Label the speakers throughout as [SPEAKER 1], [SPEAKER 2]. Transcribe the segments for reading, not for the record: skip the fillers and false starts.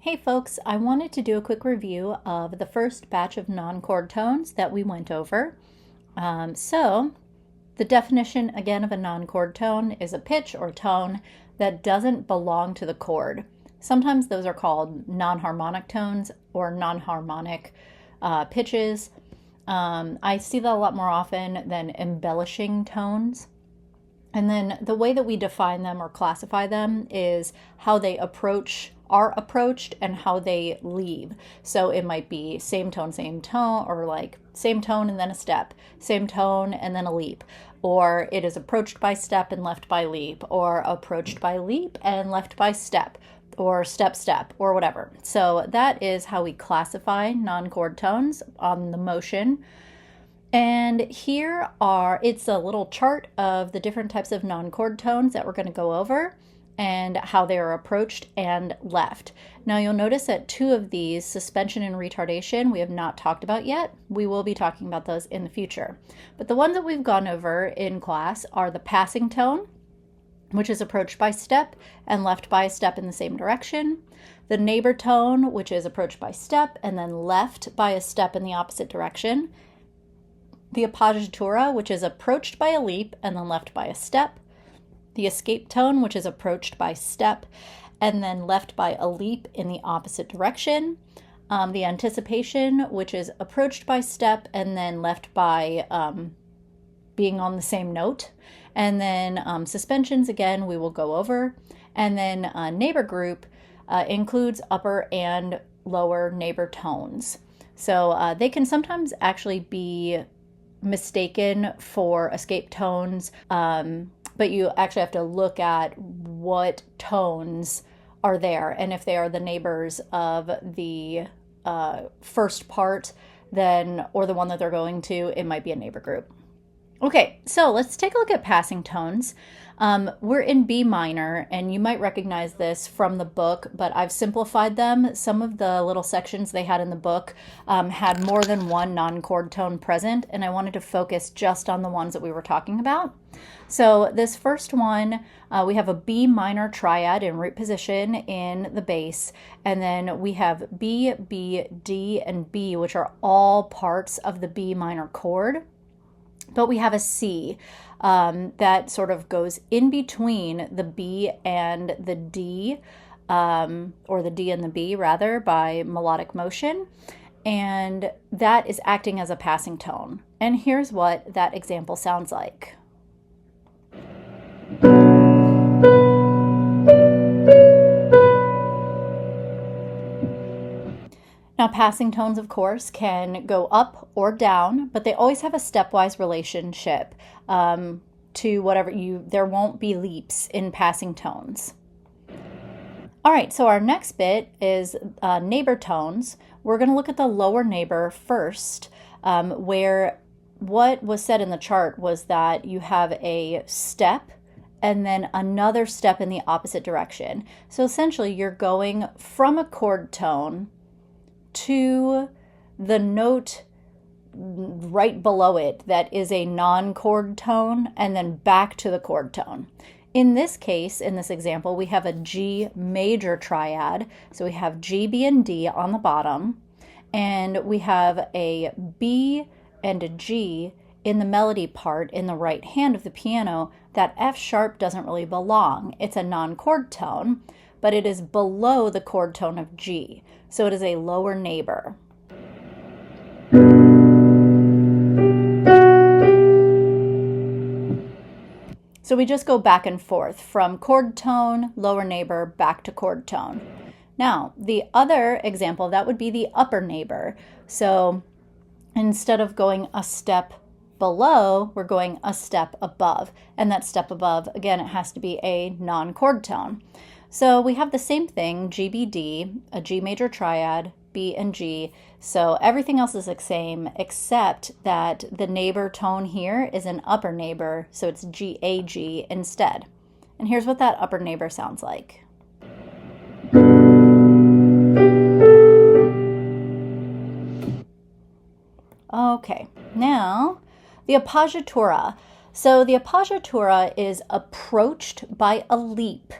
[SPEAKER 1] Hey folks, I wanted to do a quick review of the first batch of non-chord tones that we went over. So the definition again of a non-chord tone is a pitch or tone that doesn't belong to the chord. Sometimes those are called non-harmonic tones or non-harmonic pitches. I see that a lot more often than embellishing tones. And then the way that we define them or classify them is how they are approached and how they leave. So it might be same tone, or like same tone and then a step, same tone and then a leap. Or it is approached by step and left by leap, or approached by leap and left by step, or step, step, or whatever. So that is how we classify non-chord tones on the motion. And it's a little chart of the different types of non-chord tones that we're going to go over and how they are approached and left. Now you'll notice that two of these, suspension and retardation, we have not talked about yet. We will be talking about those in the future. But the ones that we've gone over in class are the passing tone, which is approached by step and left by a step in the same direction. The neighbor tone, which is approached by step and then left by a step in the opposite direction. The Appogiatura, which is approached by a leap and then left by a step. The escape tone, which is approached by step and then left by a leap in the opposite direction. The anticipation, which is approached by step and then left by being on the same note. And then suspensions, again, we will go over. And then neighbor group includes upper and lower neighbor tones. So they can sometimes actually be mistaken for escape tones, but you actually have to look at what tones are there, and if they are the neighbors of the first part, then, or the one that they're going to, it might be a neighbor group. Okay, so let's take a look at passing tones. We're in B minor, and you might recognize this from the book, but I've simplified them. Some of the little sections they had in the book had more than one non-chord tone present, and I wanted to focus just on the ones that we were talking about. So this first one, we have a B minor triad in root position in the bass, and then we have B, B, D, and B, which are all parts of the B minor chord. But we have a C that sort of goes in between the B and the D, or the D and the B rather, by melodic motion. And that is acting as a passing tone. And here's what that example sounds like. Now, passing tones, of course, can go up or down, but they always have a stepwise relationship to whatever there won't be leaps in passing tones. All right, so our next bit is neighbor tones. We're going to look at the lower neighbor first, where what was said in the chart was that you have a step and then another step in the opposite direction. So essentially, you're going from a chord tone to the note right below it that is a non-chord tone, and then back to the chord tone. In this case, in this example, we have a G major triad. So we have G, B, and D on the bottom, and we have a B and a G in the melody part in the right hand of the piano. That F sharp doesn't really belong. It's a non-chord tone, but it is below the chord tone of G. So it is a lower neighbor. So we just go back and forth from chord tone, lower neighbor, back to chord tone. Now, the other example, that would be the upper neighbor. So instead of going a step below, we're going a step above. And that step above, again, it has to be a non-chord tone. So we have the same thing, G, B, D, a G major triad, B and G. So everything else is the same, except that the neighbor tone here is an upper neighbor, so it's G, A, G instead. And here's what that upper neighbor sounds like. Okay, now the Appogiatura. So the Appogiatura is approached by a leap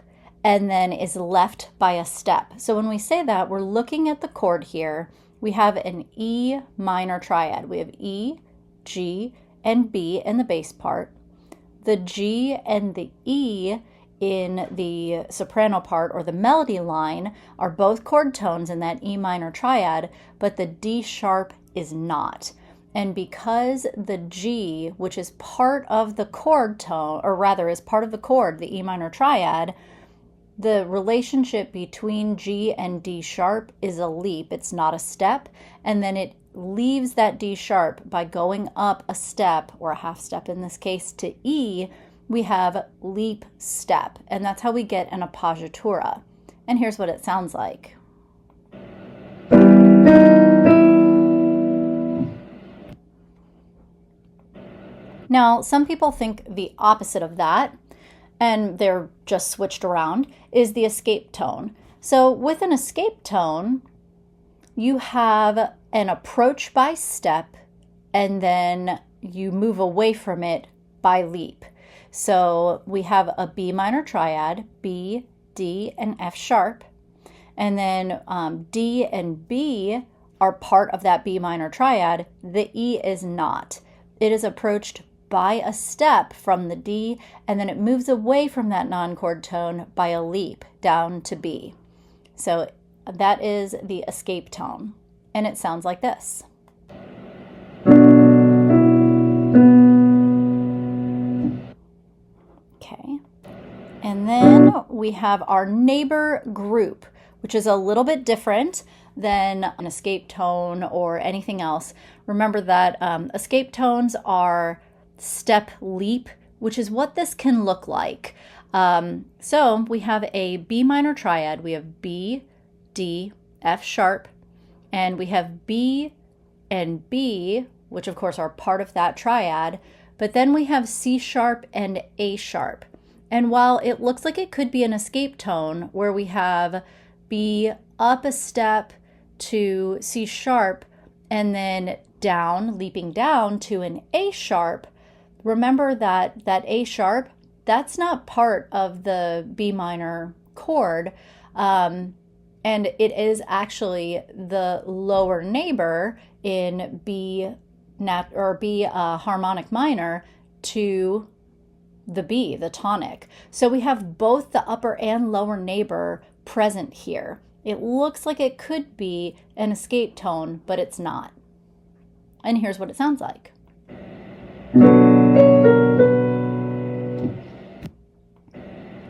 [SPEAKER 1] and then is left by a step. So when we say that, we're looking at the chord here. We have an E minor triad. We have E, G, and B in the bass part. The G and the E in the soprano part, or the melody line, are both chord tones in that E minor triad, but the D sharp is not. And because the G, which is part of the chord tone, or rather is part of the chord, the E minor triad, the relationship between G and D sharp is a leap. It's not a step. And then it leaves that D sharp by going up a step, or a half step in this case, to E. We have leap step. And that's how we get an Appogiatura. And here's what it sounds like. Now, some people think the opposite of that, and they're just switched around, is the escape tone. So with an escape tone, you have an approach by step, and then you move away from it by leap. So we have a B minor triad, B, D, and F sharp, and then D and B are part of that B minor triad. The E is not. It is approached by a step from the D, and then it moves away from that non-chord tone by a leap down to B. So that is the escape tone, and it sounds like this. Okay, and then we have our neighbor group, which is a little bit different than an escape tone or anything else. Remember that escape tones are step leap, which is what this can look like. So we have a B minor triad. We have B, D, F sharp, and we have B and B, which of course are part of that triad, but then we have C sharp and A sharp. And while it looks like it could be an escape tone where we have B up a step to C sharp and then down, leaping down to an A sharp, remember that that A sharp, that's not part of the B minor chord, and it is actually the lower neighbor in B harmonic minor to the B, the tonic. So we have both the upper and lower neighbor present here. It looks like it could be an escape tone, but it's not. And here's what it sounds like.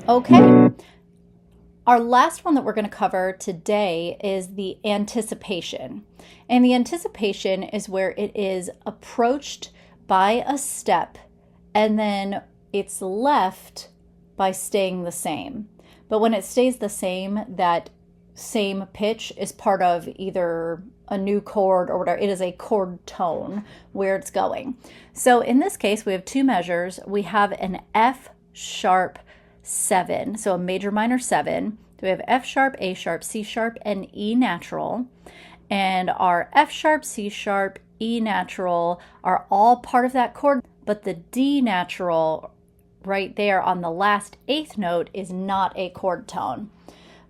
[SPEAKER 1] Okay, our last one that we're going to cover today is the anticipation. And the anticipation is where it is approached by a step and then it's left by staying the same. But when it stays the same, that same pitch is part of either a new chord or whatever. It is a chord tone where it's going. So in this case, we have two measures. We have an F sharp 7, so a major minor 7. We have F sharp, A sharp, C sharp, and E natural. And our F sharp, C sharp, E natural are all part of that chord, but the D natural right there on the last eighth note is not a chord tone.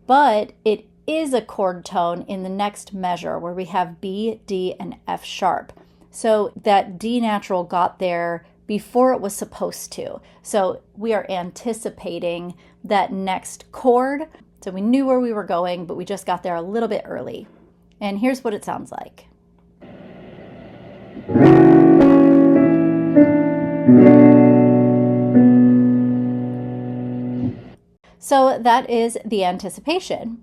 [SPEAKER 1] But it is a chord tone in the next measure where we have B, D, and F sharp. So that D natural got there before it was supposed to. So we are anticipating that next chord. So we knew where we were going, but we just got there a little bit early. And here's what it sounds like. So that is the anticipation.